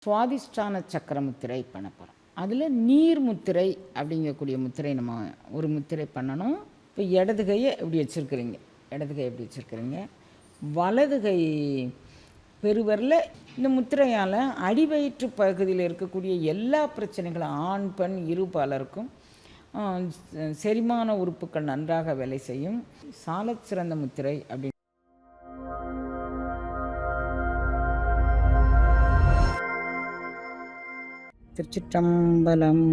சுவாதிஷ்டான சக்கர முத்திரை பண்ண போகிறோம். அதில் நீர் முத்திரை அப்படிங்கக்கூடிய முத்திரை நம்ம ஒரு முத்திரை பண்ணணும். இப்போ இடது கையை எப்படி வச்சுருக்கிறீங்க, இடது கை எப்படி வச்சுருக்கிறீங்க, வலது கை பெருவரில் இந்த முத்திரையால் அடிவயிற்று பகுதியில் இருக்கக்கூடிய எல்லா பிரச்சனைகளும் ஆண் பெண் இருபாலருக்கும் செரிமான உறுப்புகள் நன்றாக வேலை செய்யும். சாலச் சிறந்த முத்திரை அப்படி. திருச்சிற்றம்பலம்.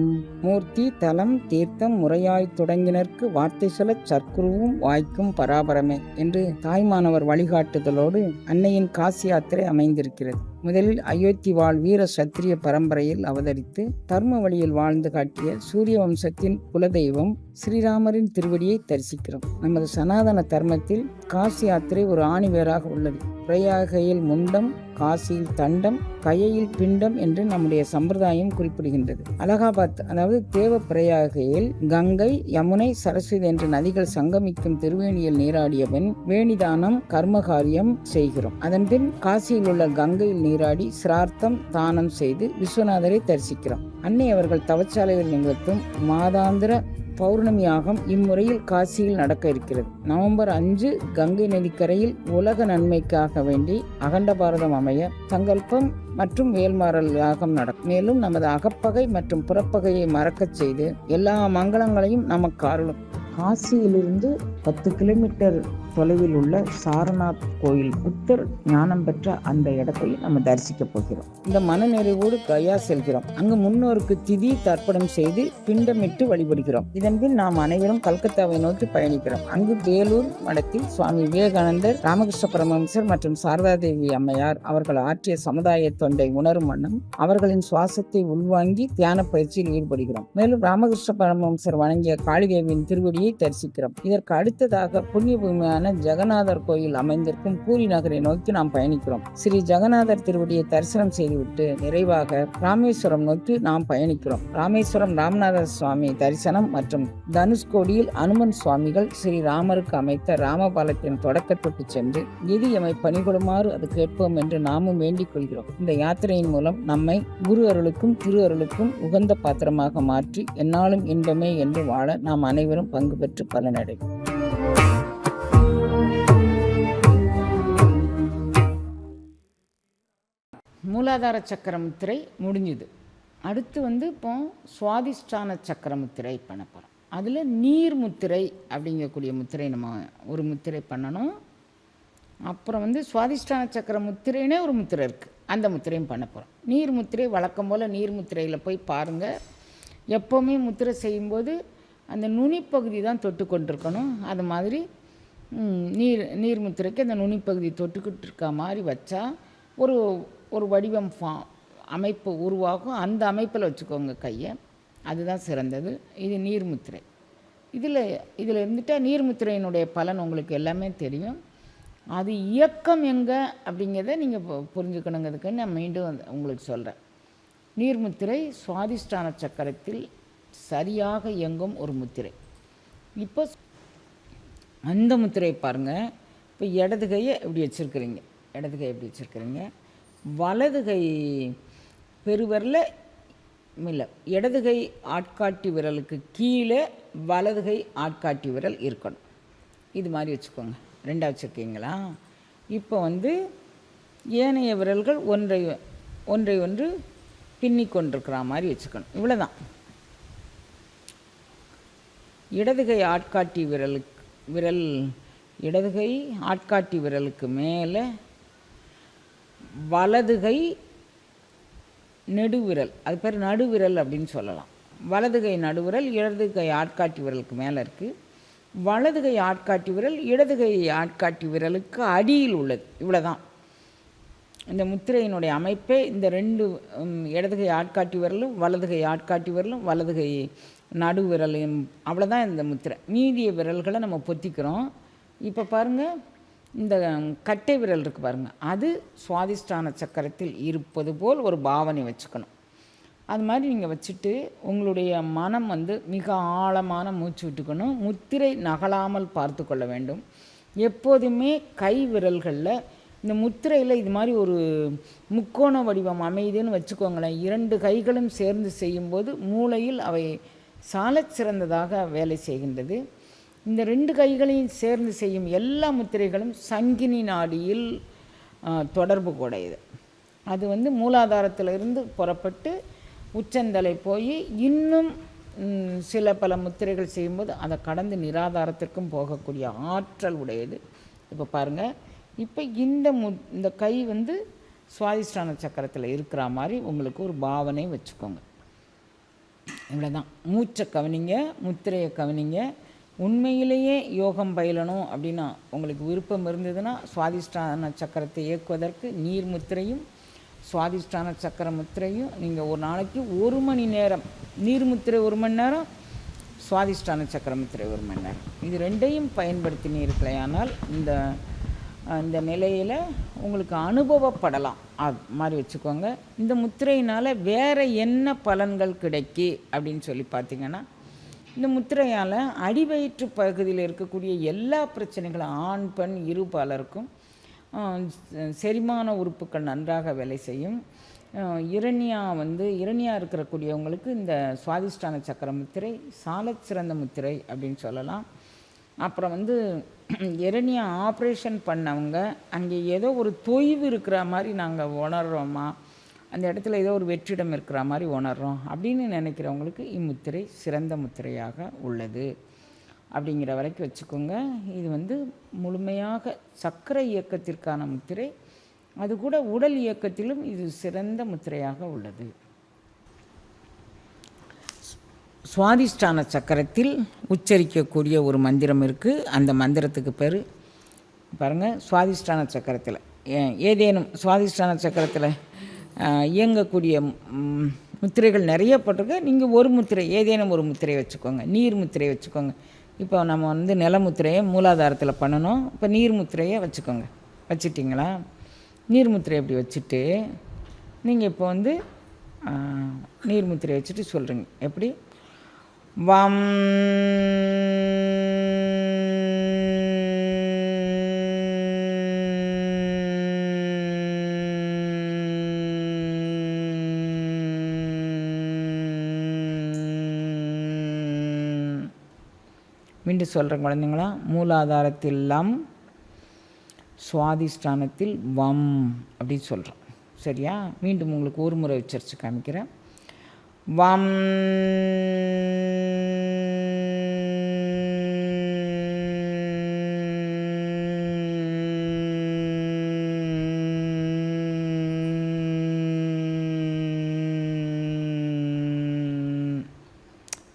மூர்த்தி தலம் தீர்த்தம் முறையாய் தொடங்கினர்க்கு வார்த்தை சொல்லச் சற்குருவும் வாய்க்கும் பராபரமே என்று தாய்மானவர் வழிகாட்டுதலோடு அன்னையின் காசி யாத்திரை அமைந்திருக்கிறது. முதலில் அயோத்தி வாழ் வீர சத்திரிய பரம்பரையில் அவதரித்து தர்ம வழியில் வாழ்ந்து காட்டிய சூரிய வம்சத்தின் குலதெய்வம் ஸ்ரீராமரின் திருவடியை தரிசிக்கிறோம். நமது சனாதன தர்மத்தில் காசி யாத்திரை ஒரு ஆணிவேராக உள்ளது. பிரயாகையில் முண்டம், காசியில் தண்டம், கயையில் பிண்டம் என்று நம்முடைய சம்பிரதாயம் குறிப்பிடுகின்றது. அலகாபாத் அதாவது தேவ பிரயாகையில் கங்கை, யமுனை, சரஸ்வதி என்ற நதிகள் சங்கமிக்கும் திருவேணியில் நீராடியவன் வேணிதானம் கர்மகாரியம் செய்கிறோம். அதன்பின் காசியில் உள்ள கங்கையில் நீராடி சிரார்த்தம் தானம் செய்து விஸ்வநாதரை தரிசிக்கிறோம். அன்னை அவர்கள் தவச்சாலையில் நிகழ்த்தும் மாதாந்திர பௌர்ணமி யாகம் இம்முறையில் காசியில் நடக்க இருக்கிறது. நவம்பர் 5 கங்கை நதிக்கரையில் உலக நன்மைக்காக வேண்டி அகண்ட பாரதம் அமைய சங்கல்பம் மற்றும் வேல்மாறல் யாகம் நடக்கும். மேலும் நமது அகப்பகை மற்றும் புறப்பகையை மறக்கச் செய்து எல்லா மங்களங்களையும் நமக்கு அருளும். காசியிலிருந்து 10 கிலோமீட்டர் தொலைவில் உள்ள சாரநாத் கோயில் புத்தர் ஞானம் பெற்ற அந்த இடத்தை நம்ம தரிசிக்க போகிறோம். இந்த மனநிறைவோடு கயா செல்கிறோம். அங்கு முன்னோருக்கு திதி தர்ப்பணம் செய்து பிண்டமிட்டு வழிபடுகிறோம். இதன்பின் நாம் அனைவரும் கல்கத்தாவை நோக்கி பயணிக்கிறோம். அங்கு வேலூர் மடத்தில் சுவாமி விவேகானந்தர், ராமகிருஷ்ண பரமஹம்சர் மற்றும் சாரதாதேவி அம்மையார் அவர்கள் ஆற்றிய சமுதாய தொண்டை உணரும் வண்ணம் அவர்களின் சுவாசத்தை உள்வாங்கி தியான பயிற்சியில் ஈடுபடுகிறோம். மேலும் ராமகிருஷ்ண பரமஹம்சர் வணங்கிய காளிதேவியின் திருவடியை தரிசிக்கிறோம். இதற்கு அடுத்ததாக புண்ணிய பூமியான ஜெகநாதர் கோயில் அமைந்திருக்கும் பூரி நகரை நோக்கி நாம் பயணிக்கிறோம். ஸ்ரீ ஜெகநாதர் திருவடியை தரிசனம் செய்துவிட்டு நிறைவாக ராமேஸ்வரம் நோக்கி நாம் பயணிக்கிறோம். ராமேஸ்வரம் ராமநாத சுவாமி தரிசனம் மற்றும் தனுஷ்கோடியில் அனுமன் சுவாமிகள் ஸ்ரீ ராமருக்கு அமைத்த ராமபாலத்தின் தொடக்கத்துக்கு சென்று எது எமை பணிகொடுமாறு அது கேட்போம் என்று நாமும் வேண்டிக் கொள்கிறோம். இந்த யாத்திரையின் மூலம் நம்மை குரு அருளுக்கும் திரு அருளுக்கும் உகந்த பாத்திரமாக மாற்றி எந்நாளும் இன்பமே என்று வாழ நாம் அனைவரும் பங்கு பெற்று பலனடைவோம். மூலாதார சக்கர முத்திரை முடிஞ்சுது. அடுத்து இப்போ சுவாதிஷ்டான சக்கர முத்திரை பண்ண போகிறோம். அதில் நீர் முத்திரை அப்படிங்கக்கூடிய முத்திரை நம்ம ஒரு முத்திரை பண்ணணும். அப்புறம் சுவாதிஷ்டான சக்கர முத்திரைனே ஒரு முத்திரை இருக்குது, அந்த முத்திரையும் பண்ண போகிறோம். நீர் முத்திரை வழக்கம் போல் நீர் முத்திரையில் போய் பாருங்கள். எப்போவுமே முத்திரை செய்யும்போது அந்த நுனிப்பகுதி தான் தொட்டு கொண்டிருக்கணும். அது மாதிரி நீர் முத்திரைக்கு அந்த நுனிப்பகுதி தொட்டுக்கிட்டு இருக்க மாதிரி வச்சா ஒரு வடிவம் அமைப்பு உருவாகும். அந்த அமைப்பில் வச்சுக்கோங்க கையை, அதுதான் சிறந்தது. இது நீர்முத்திரை. இதில் இருந்துட்டால் நீர்முத்திரையினுடைய பலன் உங்களுக்கு எல்லாமே தெரியும். அது இயக்கம் எங்கே அப்படிங்கிறத நீங்கள் புரிஞ்சுக்கணுங்கிறதுக்கு நான் மீண்டும் உங்களுக்கு சொல்கிறேன். நீர்முத்திரை சுவாதிஷ்டான சக்கரத்தில் சரியாக இயங்கும் ஒரு முத்திரை. இப்போ அந்த முத்திரையை பாருங்கள். இப்போ இடது கையை எப்படி வச்சுருக்கிறீங்க, இடது கை எப்படி வச்சுருக்கிறீங்க, வலது கை பெருவரில் இல்லை, இடது கை ஆட்காட்டி விரலுக்கு கீழே வலது கை ஆட்காட்டி விரல் இருக்கணும். இது மாதிரி வச்சுக்கோங்க. ரெண்டாக வச்சுருக்கீங்களா? இப்போ ஏனைய விரல்கள் ஒன்றை ஒன்று பின்னி கொண்டிருக்கிற மாதிரி வச்சுக்கணும். இவ்வளோதான். இடது கை ஆட்காட்டி இடது கை ஆட்காட்டி விரலுக்கு மேலே வலது கை நெடுவிரல், அது பேர் நடுவிரல் அப்படின்னு சொல்லலாம். வலது கை நடுவிரல் இடது கை ஆட்காட்டி விரலுக்கு மேலே இருக்குது. வலது கை ஆட்காட்டி விரல் இடது கை ஆட்காட்டி விரலுக்கு அடியில் உள்ளது. இவ்வளோதான் இந்த முத்திரையினுடைய அமைப்பே. இந்த ரெண்டு இடது கை ஆட்காட்டி விரலும் வலது கை ஆட்காட்டி விரலும் வலது கை நடுவிரலையும், அவ்வளோதான் இந்த முத்திரை. மீதிய விரல்களை நம்ம பொத்திக்கிறோம். இப்போ பாருங்கள், இந்த கட்டை விரல் இருக்குது பாருங்கள், அது சுவாதிஷ்டான சக்கரத்தில் இருப்பது போல் ஒரு பாவனை வச்சுக்கணும். அது மாதிரி நீங்கள் வச்சுட்டு உங்களுடைய மனம் மிக ஆழமான மூச்சு விட்டுக்கணும். முத்திரை நகலாமல் பார்த்து கொள்ள வேண்டும். எப்போதுமே கை விரல்களில் இந்த முத்திரையில் இது மாதிரி ஒரு முக்கோண வடிவம் அமைதுன்னு வச்சுக்கோங்களேன். 2 கைகளும் சேர்ந்து செய்யும்போது மூளையில் அவை சாலச் சிறந்ததாக வேலை செய்கின்றது. இந்த 2 கைகளையும் சேர்ந்து செய்யும் எல்லா முத்திரைகளும் சங்கினி நாடியில் தொடர்பு கூடையது. அது வந்து மூலாதாரத்திலிருந்து புறப்பட்டு உச்சந்தலை போய் இன்னும் சில பல முத்திரைகள் செய்யும்போது அதை கடந்து நிராதாரத்திற்கும் போகக்கூடிய ஆற்றல் உடையது. இப்போ பாருங்கள், இப்போ இந்த கை வந்து சுவாதிஷ்டான சக்கரத்தில் இருக்கிற மாதிரி உங்களுக்கு ஒரு பாவனை வச்சுக்கோங்க. இவ்வளோதான். மூச்சை கவனிங்க, முத்திரையை கவனிங்க. உண்மையிலேயே யோகம் பயிலணும் அப்படின்னா உங்களுக்கு விருப்பம் இருந்ததுன்னா சுவாதிஷ்டான சக்கரத்தை இயக்குவதற்கு நீர் முத்திரையும் சுவாதிஷ்டான சக்கர முத்திரையும் நீங்கள் ஒரு நாளைக்கு 1 மணி நேரம், நீர் முத்திரை 1 மணி நேரம், சுவாதிஷ்டான சக்கர முத்திரை 1 மணி நேரம், இது 2ஐயும் பயன்படுத்தினீர்களேயானால் இந்த நிலையில் உங்களுக்கு அனுபவப்படலாம். அது மாதிரி வச்சுக்கோங்க. இந்த முத்திரையினால் வேறு என்ன பலன்கள் கிடைக்கி அப்படின்னு சொல்லி பார்த்தீங்கன்னா, இந்த முத்திரையால் அடிவயிற்று பகுதியில் இருக்கக்கூடிய எல்லா பிரச்சனைகளும் ஆண் பெண் இரு பலருக்கும் செரிமான உறுப்புகள் நன்றாக வேலை செய்யும். இரணியா இருக்கக்கூடியவங்களுக்கு இந்த சுவாதிஷ்டான சக்கர முத்திரை சாலச் சிறந்த முத்திரை அப்படின்னு சொல்லலாம். அப்புறம் இரணியா ஆப்ரேஷன் பண்ணவங்க அங்கே ஏதோ ஒரு தொய்வு இருக்கிற மாதிரி நாங்கள் உணர்கிறோமா, அந்த இடத்துல ஏதோ ஒரு வெற்றிடம் இருக்கிற மாதிரி உணர்கிறோம் அப்படின்னு நினைக்கிறவங்களுக்கு இம்முத்திரை சிறந்த முத்திரையாக உள்ளது அப்படிங்கிற வரைக்கும் வச்சுக்கோங்க. இது முழுமையாக சக்கர இயக்கத்திற்கான முத்திரை, அது கூட உடல் இயக்கத்திலும் இது சிறந்த முத்திரையாக உள்ளது. சுவாதிஷ்டான சக்கரத்தில் உச்சரிக்கக்கூடிய ஒரு மந்திரம் இருக்குது. அந்த மந்திரத்துக்கு பேர் பாருங்கள். சுவாதிஷ்டான சக்கரத்தில் ஏதேனும் சுவாதிஷ்டான சக்கரத்தில் இயங்கக்கூடிய முத்திரைகள் நிறைய போட்டிருக்கு. நீங்கள் ஒரு முத்திரை, ஏதேனும் ஒரு முத்திரை வச்சுக்கோங்க. நீர் முத்திரை வச்சுக்கோங்க. இப்போ நம்ம நிலமுத்திரையை மூலாதாரத்தில் பண்ணணும். இப்போ நீர் முத்திரையை வச்சுக்கோங்க. வச்சுட்டிங்களா? நீர் முத்திரை அப்படி வச்சுட்டு நீங்கள் இப்போ நீர் முத்திரை வச்சுட்டு சொல்கிறீங்க. எப்படி? வம் மீண்டும் சொல்கிறேன் குழந்தைங்களா. மூலாதாரத்தில் லம், சுவாதிஷ்டானத்தில் வம் அப்படின்னு சொல்கிறோம். சரியா? மீண்டும் உங்களுக்கு ஒரு முறை உச்சரித்து காமிக்கிறேன். வம்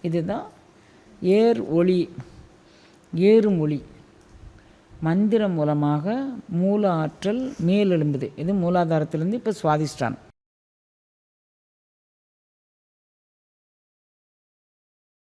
இதுதான் ஒளி, ஏறுமொழி மந்திரம் மூலமாக மூல ஆற்றல் மேலெழும்புது. இது மூலாதாரத்திலேருந்து இப்போ சுவாதிஷ்டானம்.